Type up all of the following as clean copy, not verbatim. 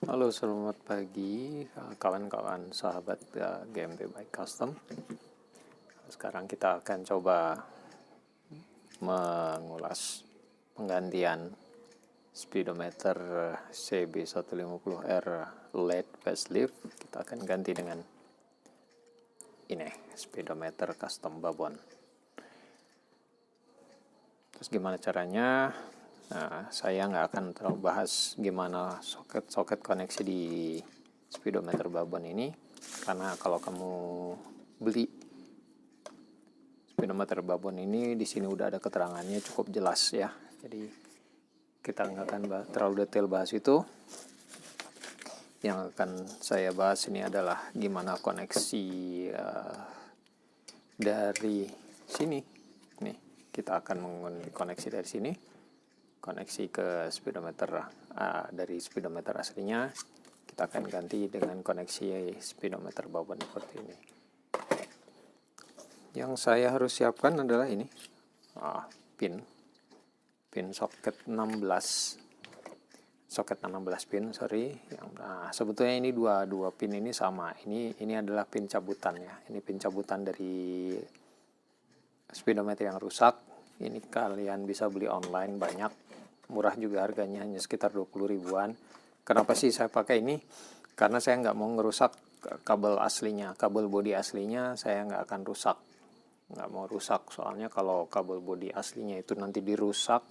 Halo, selamat pagi kawan-kawan sahabat GMP by Custom. Sekarang kita akan coba mengulas penggantian speedometer CB150R LED facelift. Kita akan ganti dengan ini, speedometer custom Babon. Terus gimana caranya? Nah, saya nggak akan terlalu bahas gimana soket-soket koneksi di speedometer Babon ini, karena kalau kamu beli speedometer Babon ini di sini udah ada keterangannya cukup jelas ya. Jadi kita nggak akan terlalu detail bahas itu. Yang akan saya bahas ini adalah gimana koneksi dari sini. Nih, kita akan mengkoneksi dari sini, koneksi ke speedometer dari speedometer aslinya. Kita akan ganti dengan koneksi speedometer Babon seperti ini. Yang saya harus siapkan adalah ini, pin soket 16 pin, sebetulnya ini dua pin ini sama. Ini adalah pin cabutan ya. Ini pin cabutan dari speedometer yang rusak. Ini kalian bisa beli online, banyak, murah juga harganya, hanya sekitar 20 ribuan. Kenapa sih saya pakai ini? Karena saya nggak mau ngerusak kabel aslinya, kabel bodi aslinya saya nggak akan rusak. Nggak mau rusak, soalnya kalau kabel bodi aslinya itu nanti dirusak,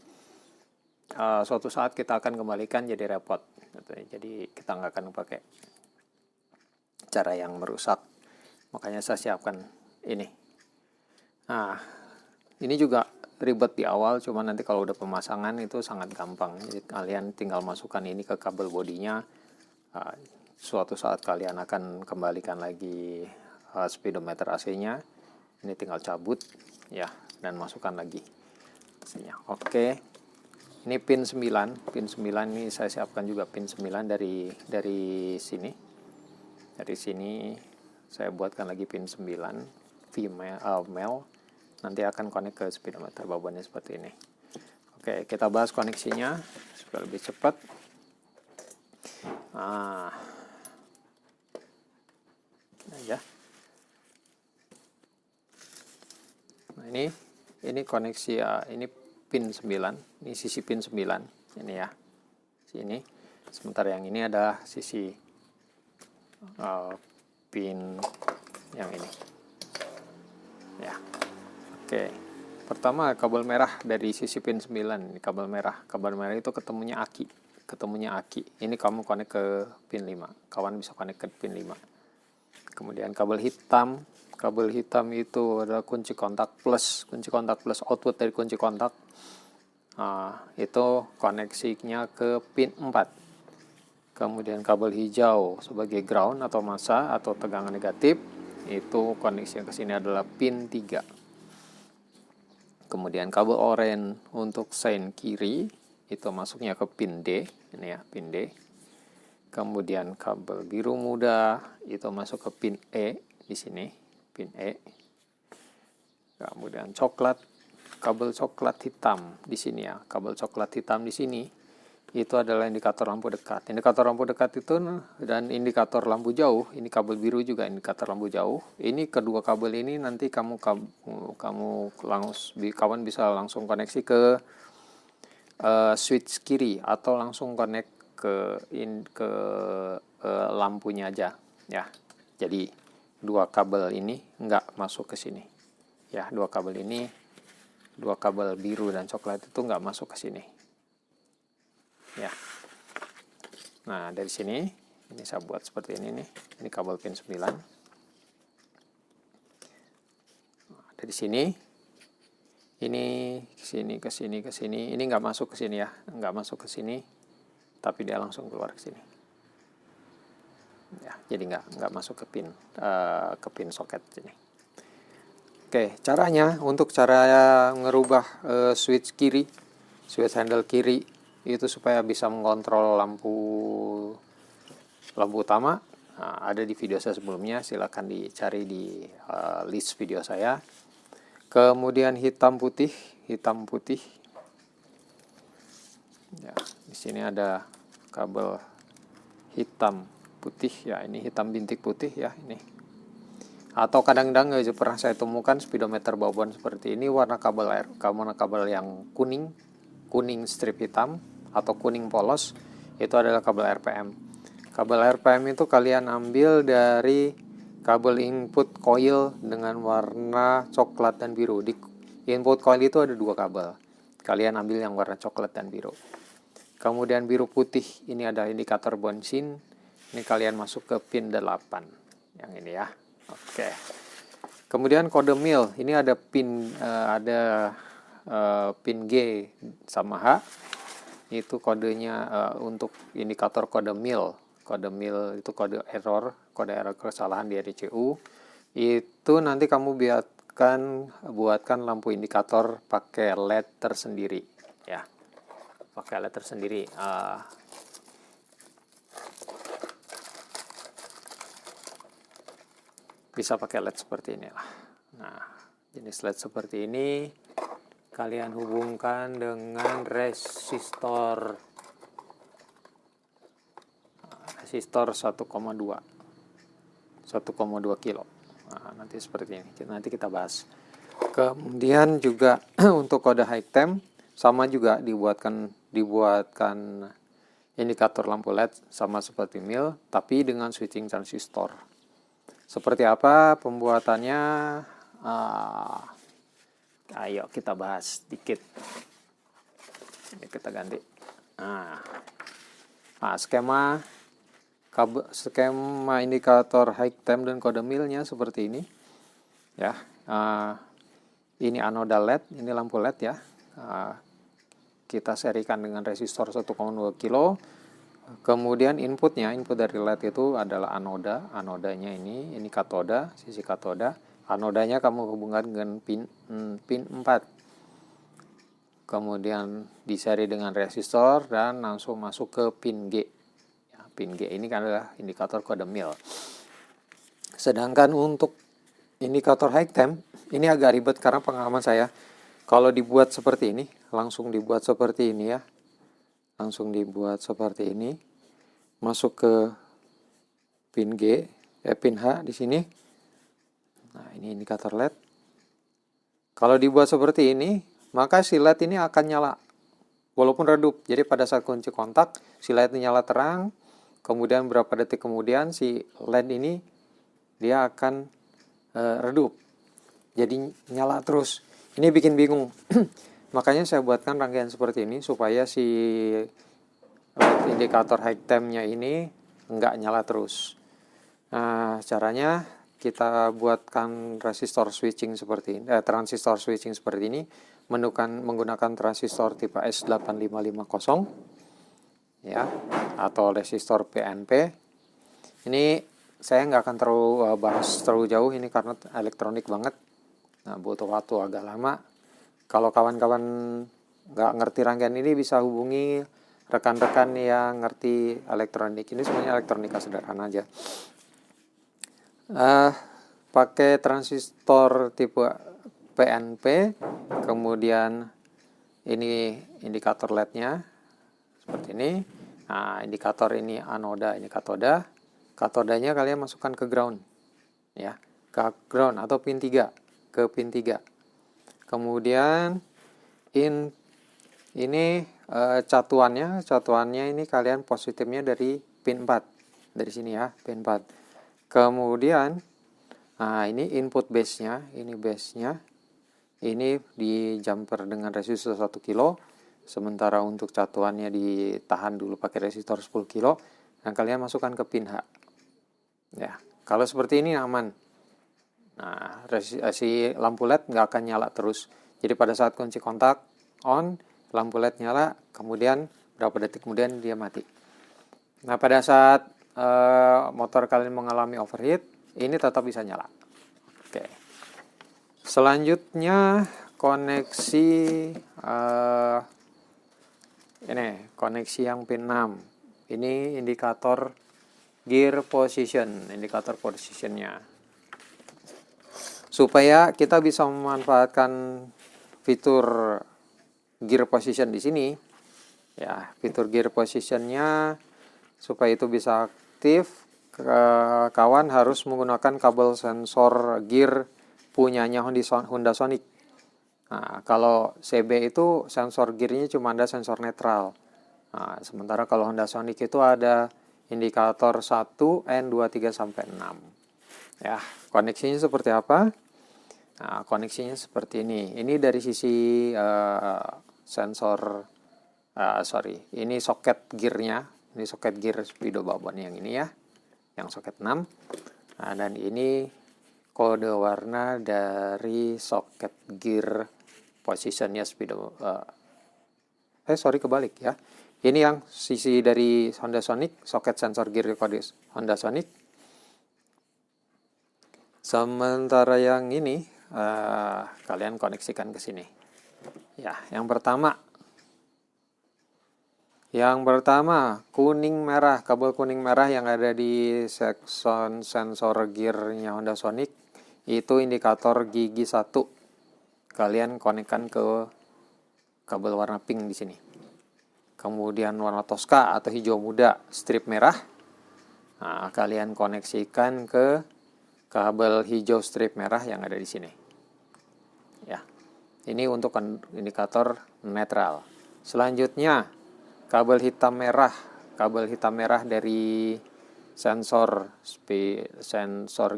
suatu saat kita akan kembalikan jadi repot. Jadi kita nggak akan pakai cara yang merusak. Makanya saya siapkan ini. Nah, ini juga ribet di awal, cuma nanti kalau udah pemasangan itu sangat gampang. Jadi kalian tinggal masukkan ini ke kabel bodinya. Suatu saat kalian akan kembalikan lagi speedometer AC-nya. Ini tinggal cabut ya dan masukkan lagi AC-nya. Oke. Ini pin 9 ini saya siapkan juga pin 9 dari sini. Dari sini saya buatkan lagi pin 9 male. Nanti akan connect ke speedometer Babonnya seperti ini. Oke, kita bahas koneksinya supaya lebih cepat. Ya. Nah, ini koneksi ya, ini pin 9, ini sisi pin 9 ini ya. Sini. Sementara yang ini adalah sisi pin yang ini. Ya. Oke. Pertama, kabel merah dari sisi pin 9, ini kabel merah. Kabel merah itu ketemunya aki. Ini kamu connect ke pin 5. Kawan bisa connect ke pin 5. Kemudian kabel hitam itu adalah kunci kontak plus output dari kunci kontak. Itu koneksinya ke pin 4. Kemudian kabel hijau sebagai ground atau massa atau tegangan negatif, itu koneksi ke sini adalah pin 3. Kemudian kabel oranye untuk sein kiri itu masuknya ke pin D, ini ya, pin D. Kemudian kabel biru muda itu masuk ke pin E di sini, pin E. Kemudian kabel coklat hitam di sini ya. Kabel coklat hitam di sini itu adalah indikator lampu dekat. Indikator lampu dekat itu dan indikator lampu jauh, ini kabel biru juga indikator lampu jauh. Ini kedua kabel ini nanti kawan bisa langsung koneksi ke switch kiri atau langsung connect ke lampunya aja ya. Jadi dua kabel ini nggak masuk ke sini ya. Dua kabel biru dan coklat itu nggak masuk ke sini ya. Nah, dari sini ini saya buat seperti ini nih. Ini kabel pin 9. Dari sini ini ke sini. Ini nggak masuk ke sini ya, nggak masuk ke sini, tapi dia langsung keluar ke sini. Ya, jadi nggak masuk ke pin soket sini. Oke, caranya untuk cara ngerubah switch handle kiri itu supaya bisa mengontrol lampu utama. Nah, ada di video saya sebelumnya, silakan dicari di list video saya. Kemudian hitam putih. Ya, di sini ada kabel hitam putih ya, ini hitam bintik putih ya ini. Atau kadang-kadang pernah saya temukan speedometer bawaan seperti ini warna kabel yang kuning strip hitam atau kuning polos, itu adalah kabel RPM. Kabel RPM itu kalian ambil dari kabel input coil dengan warna coklat dan biru. Di input coil itu ada 2 kabel. Kalian ambil yang warna coklat dan biru. Kemudian biru putih ini ada indikator bensin. Ini kalian masuk ke pin 8 yang ini ya. Oke. Kemudian kode mil, ini ada pin pin G sama H. Itu kodenya untuk indikator kode mil. Kode mil itu kode error kesalahan di RCU. Itu nanti kamu buatkan lampu indikator pakai LED tersendiri ya. Pakai LED tersendiri. Bisa pakai LED seperti inilah. Nah, jenis LED seperti ini kalian hubungkan dengan resistor 1,2 kilo. Nah, nanti seperti ini. Nanti kita bahas. Kemudian juga untuk kode high temp sama juga dibuatkan indikator lampu LED sama seperti mil, tapi dengan switching transistor. Seperti apa pembuatannya? Ayo kita bahas sedikit. Ini kita ganti. Skema indikator high temp dan kode milnya seperti ini. Ya. Ini anoda LED, ini lampu LED ya. Kita serikan dengan resistor 1,2 kilo. Kemudian input dari LED itu adalah anodanya ini katoda, sisi katoda. Anodanya kamu hubungkan dengan pin 4. Kemudian diseri dengan resistor dan langsung masuk ke pin G. Ya, pin G ini kan adalah indikator kode mil. Sedangkan untuk indikator high temp ini agak ribet karena pengalaman saya. Kalau dibuat seperti ini, langsung dibuat seperti ini ya. Langsung dibuat seperti ini, masuk ke pin pin H di sini. Nah, ini indikator LED. Kalau dibuat seperti ini, maka si LED ini akan nyala walaupun redup. Jadi pada saat kunci kontak, si LED ini nyala terang. Kemudian berapa detik kemudian si LED ini dia akan redup. Jadi nyala terus. Ini bikin bingung. Makanya saya buatkan rangkaian seperti ini supaya si indikator high temp-nya ini enggak nyala terus. Nah, caranya kita buatkan transistor switching seperti ini, menggunakan transistor tipe S8550 ya, atau resistor PNP. Ini saya nggak akan bahas terlalu jauh ini karena elektronik banget. Nah, butuh waktu agak lama. Kalau kawan-kawan nggak ngerti rangkaian ini bisa hubungi rekan-rekan yang ngerti elektronik. Ini semuanya elektronika sederhana aja. Pakai transistor tipe PNP, kemudian ini indikator LED-nya seperti ini. Nah, indikator ini anoda, ini katoda. Katodanya kalian masukkan ke ground ya, ke ground atau pin 3, ke pin 3. Kemudian ini catuannya ini kalian positifnya dari pin 4. Dari sini ya, pin 4. Kemudian ini input base-nya, ini di jumper dengan resistor 1 kilo. Sementara untuk catuannya ditahan dulu pakai resistor 10 kilo. Dan kalian masukkan ke pin H. Ya, kalau seperti ini aman. Nah, si lampu LED nggak akan nyala terus. Jadi pada saat kunci kontak on, lampu LED nyala, kemudian berapa detik kemudian dia mati. Nah, pada saat motor kalian mengalami overheat, ini tetap bisa nyala. Oke. Selanjutnya koneksi koneksi yang pin 6. Ini indikator gear position, indikator posisinya. Supaya kita bisa memanfaatkan fitur gear position di sini, ya, fitur gear positionnya supaya itu bisa aktif, kawan harus menggunakan kabel sensor gear punyanya Honda Sonic. Nah, kalau CB itu sensor gearnya cuma ada sensor netral. Nah, sementara kalau Honda Sonic itu ada indikator 1, N, 2, 3, sampai 6. Ya, koneksinya seperti apa? Nah, koneksinya seperti ini. Ini dari sisi ini soket gearnya. Ini soket gear Speedo Babon yang ini ya, yang soket 6. Nah, dan ini kode warna dari soket gear positionnya Speedo. Kebalik ya. Ini yang sisi dari Honda Sonic, soket sensor gear kode Honda Sonic. Sementara yang ini kalian koneksikan ke sini. Ya, yang pertama kuning merah, kabel kuning merah yang ada di section sensor gearnya Honda Sonic itu indikator gigi 1. Kalian konekkan ke kabel warna pink di sini. Kemudian warna Tosca atau hijau muda strip merah. Nah, kalian koneksikan ke kabel hijau strip merah yang ada di sini. Ya. Ini untuk indikator netral. Selanjutnya kabel hitam merah dari sensor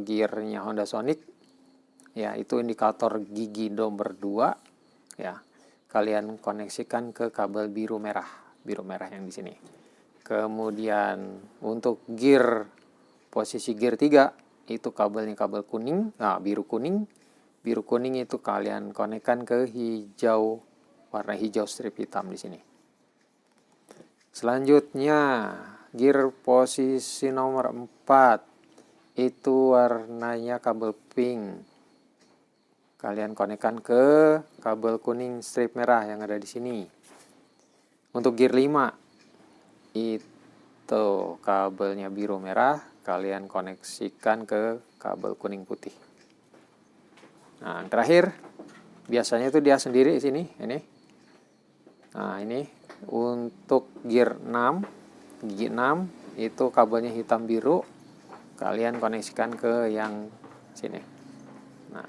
gearnya Honda Sonic. Ya, itu indikator gigi nomor 2. Ya. Kalian koneksikan ke kabel biru merah yang di sini. Kemudian untuk posisi gear 3 itu kabelnya kabel kuning, biru kuning itu kalian konekkan ke warna hijau strip hitam di sini. Selanjutnya gear posisi nomor 4 itu warnanya kabel pink. Kalian konekkan ke kabel kuning strip merah yang ada di sini. Untuk gear 5 itu kabelnya biru merah, kalian koneksikan ke kabel kuning putih. Nah, terakhir biasanya itu dia sendiri di sini ini. Nah, ini untuk gear 6, gigi 6 itu kabelnya hitam biru, kalian koneksikan ke yang sini. Nah,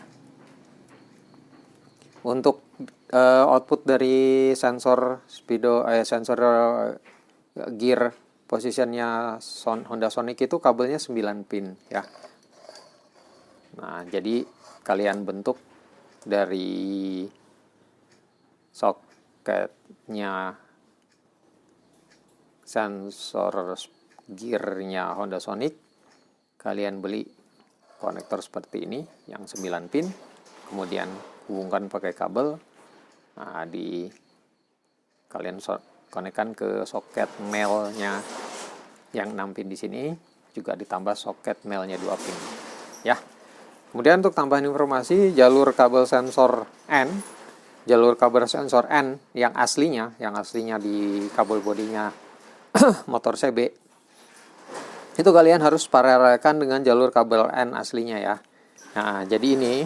untuk output dari sensor gear positionnya Honda Sonic itu kabelnya 9 pin ya. Nah, jadi kalian bentuk dari soketnya sensor gearnya Honda Sonic, kalian beli konektor seperti ini yang 9 pin, kemudian hubungkan pakai kabel. Nah, kalian konekkan ke soket male-nya yang 6 pin di sini, juga ditambah soket male-nya 2 pin. Ya. Kemudian untuk tambahan informasi, jalur kabel sensor N yang aslinya di kabel bodinya motor CB, itu kalian harus paralelkan dengan jalur kabel N aslinya ya. Nah, jadi ini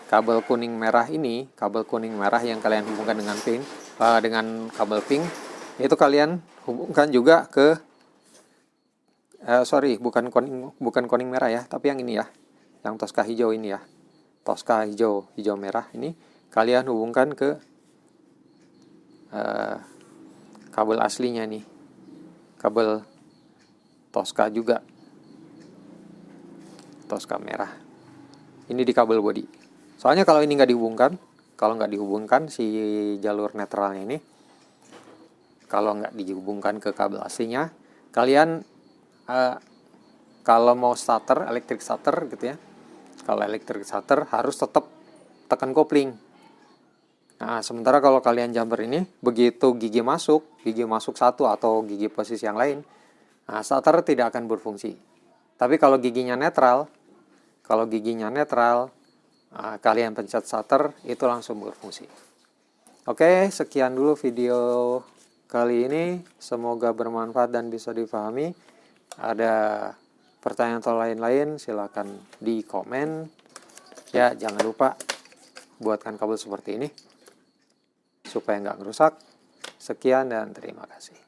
kabel kuning merah yang kalian hubungkan dengan dengan kabel pink, itu kalian hubungkan juga ke bukan kuning merah ya, tapi yang ini ya, yang Tosca hijau ini ya, Tosca hijau merah ini kalian hubungkan ke kabel aslinya nih, kabel Tosca juga, Tosca merah ini di kabel body. Soalnya kalau ini nggak dihubungkan si jalur netralnya ini, kalau nggak dihubungkan ke kabel aslinya, kalian kalau mau electric starter gitu ya, kalau electric starter harus tetap tekan kopling. Nah, sementara kalau kalian jumper ini, begitu gigi masuk satu atau gigi posisi yang lain, nah, starter tidak akan berfungsi. Tapi kalau giginya netral, kalian pencet starter, itu langsung berfungsi. Oke, sekian dulu video kali ini. Semoga bermanfaat dan bisa dipahami. Ada pertanyaan atau lain-lain, silakan di komen. Ya, jangan lupa buatkan kabel seperti ini supaya nggak ngerusak. Sekian dan terima kasih.